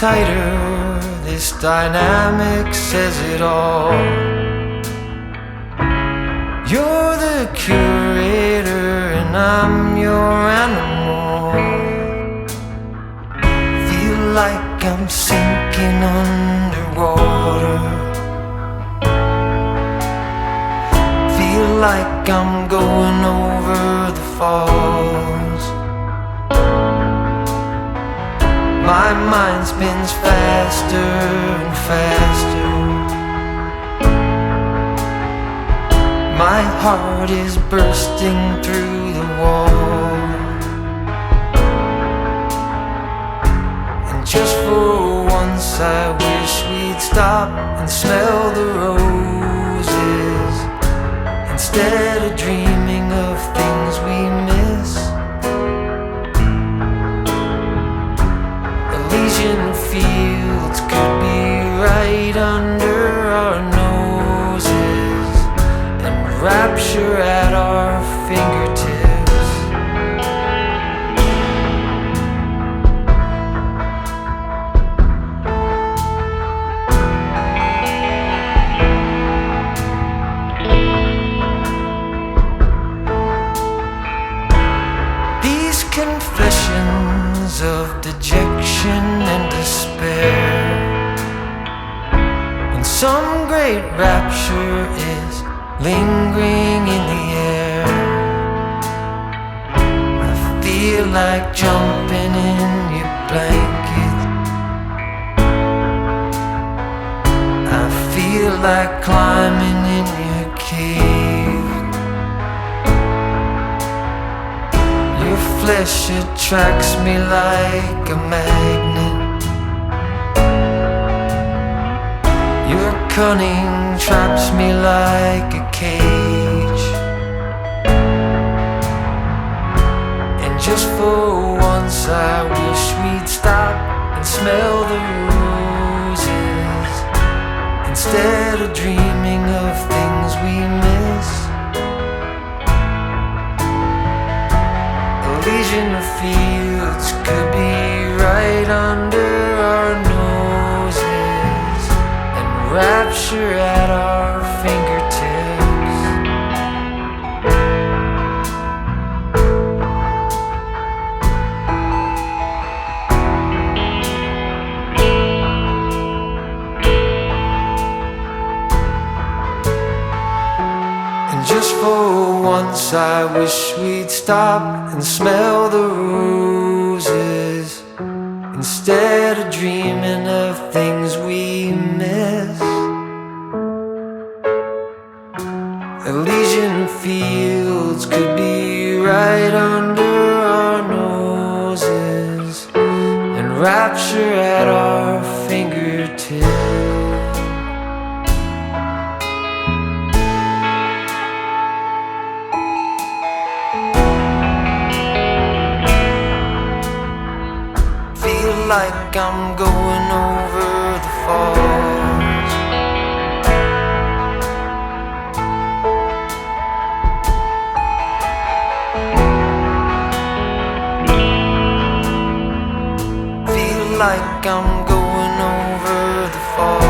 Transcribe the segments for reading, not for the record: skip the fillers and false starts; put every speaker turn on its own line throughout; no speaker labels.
tighter, this dynamic says it all. You're the curator and I'm your animal. Feel like I'm sinking underwater. Feel like I'm going over the falls. My mind spins faster and faster. My heart is bursting through the wall. And just for once I wish we'd stop and smell the roses, instead of dreaming of things we miss. Elysian fields could be right under our noses, and rapture at our fingertips. These confessions of dejection and despair, when some great rapture is lingering in the air, I feel like jumping in your blanket. I feel like climbing in your cave. Your flesh attracts me like a magnet. Your cunning traps me like a cage. And just for once I wish we'd stop and smell the roses, instead of dreaming of things we miss. Elysian fields could be right under our noses, and rapture at our fingertips. And just for once I wish we'd stop and smell the roses, instead of dreaming of things we miss. Elysian fields could be right under our noses, and rapture at our fingertips. Feel like I'm going over the falls. Feel like I'm going over the falls.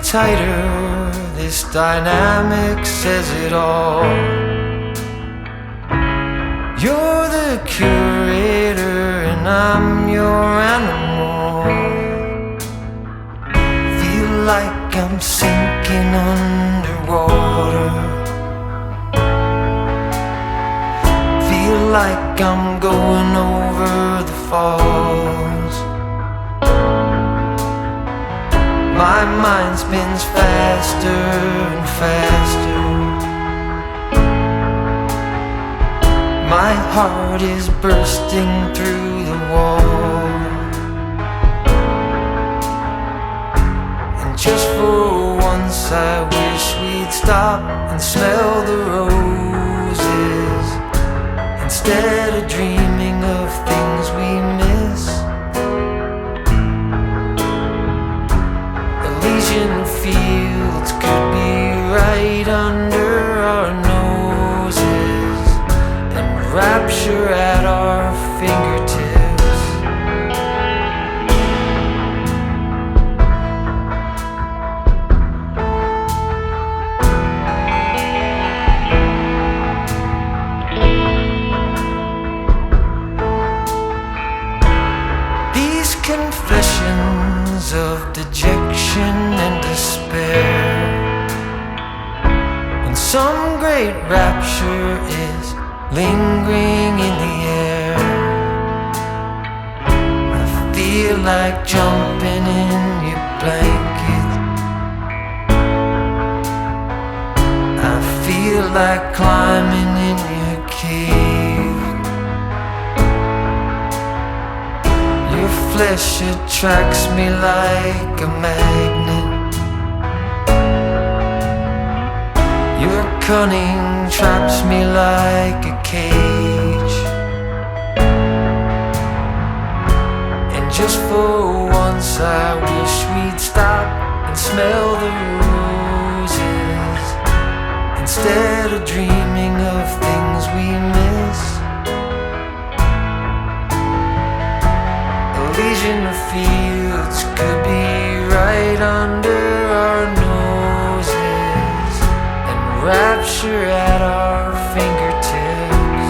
Tighter, this dynamic says it all. You're the curator and I'm your animal. Feel like I'm sinking underwater. Feel like I'm going over the falls. My mind spins faster and faster. My heart is bursting through the wall. And just for once I wish we'd stop and smell the roses, instead of dreaming of things we miss. Elysian fields could be right under our noses, and rapture at our fingertips. These confessions of dejection and despair, when some great rapture is lingering in the air, I feel like jumping in your blanket. I feel like climbing in your cave. Your flesh attracts me like a magnet. Your cunning traps me like a cage. And just for once I wish we'd stop and smell the roses, instead of dreaming of things we miss. Elysian fields could be right under our noses, and rapture at our fingertips.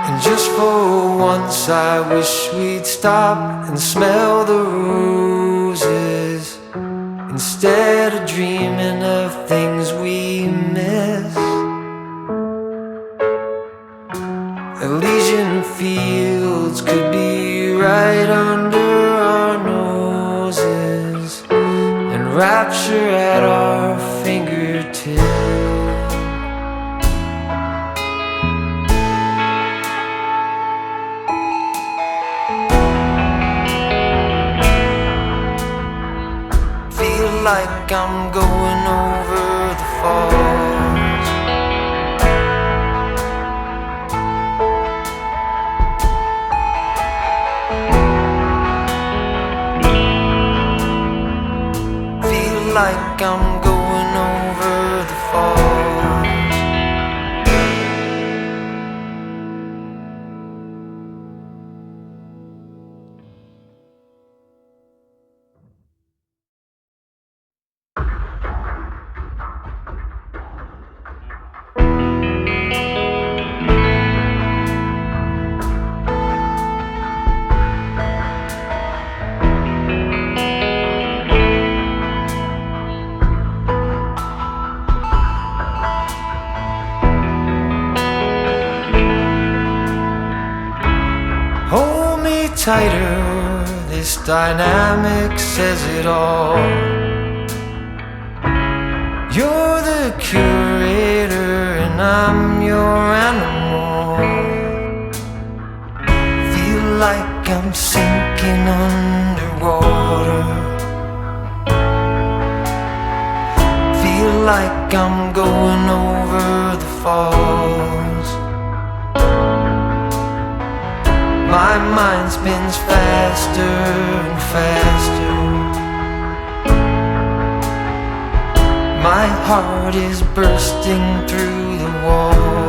And just for once I wish we'd stop and smell the roses, instead of dreaming of things we miss. Elysian fields could be right under our noses, and rapture at our fingertips. Like I'm going over the falls. Feel like I'm going over the falls. Tighter, this dynamic says it all. You're the curator and I'm your animal. Feel like I'm sinking underwater. Feel like I'm going over the falls. My mind spins faster and faster. My heart is bursting through the wall.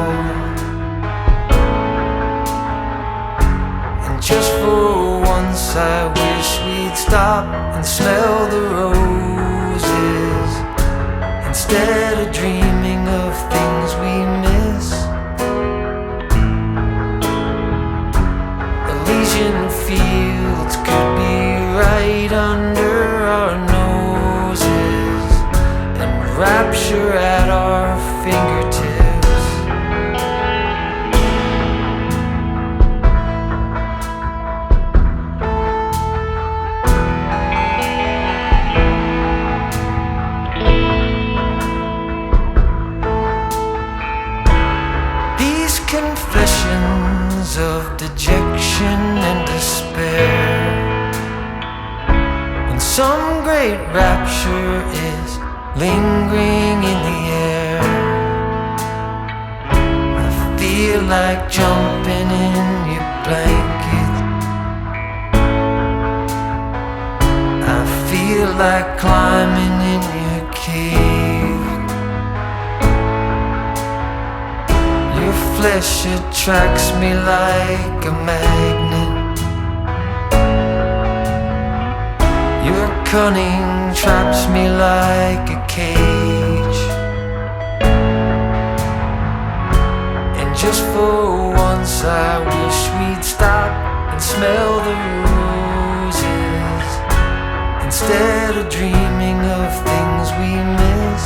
And just for once I wish we'd stop and smell the roses, instead of dreaming of things we miss. Elysian fields could be right under our noses, and rapture at our fingertips. Some great rapture is lingering in the air. I feel like jumping in your blanket. I feel like climbing in your cave. Your flesh attracts me like a magnet. Your cunning traps me like a cage. And just for once I wish we'd stop and smell the roses, instead of dreaming of things we miss.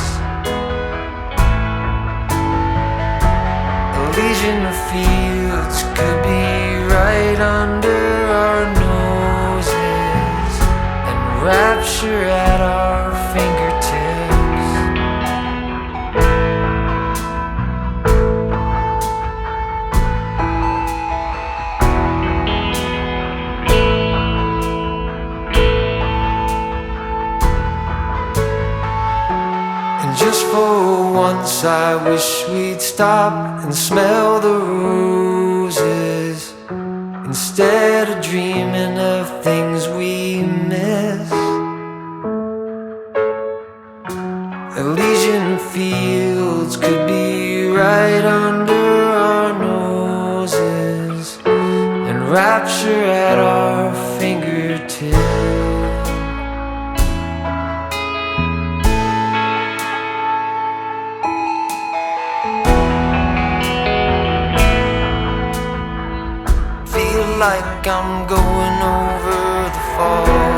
Elysian fields could be right under our noses, and rapture at our fingertips. And just for once I wish we'd stop and smell the roses, instead of dreaming of things we miss. Elysian fields could be right under our noses, and rapture at our fingertips. Like I'm going over the fall.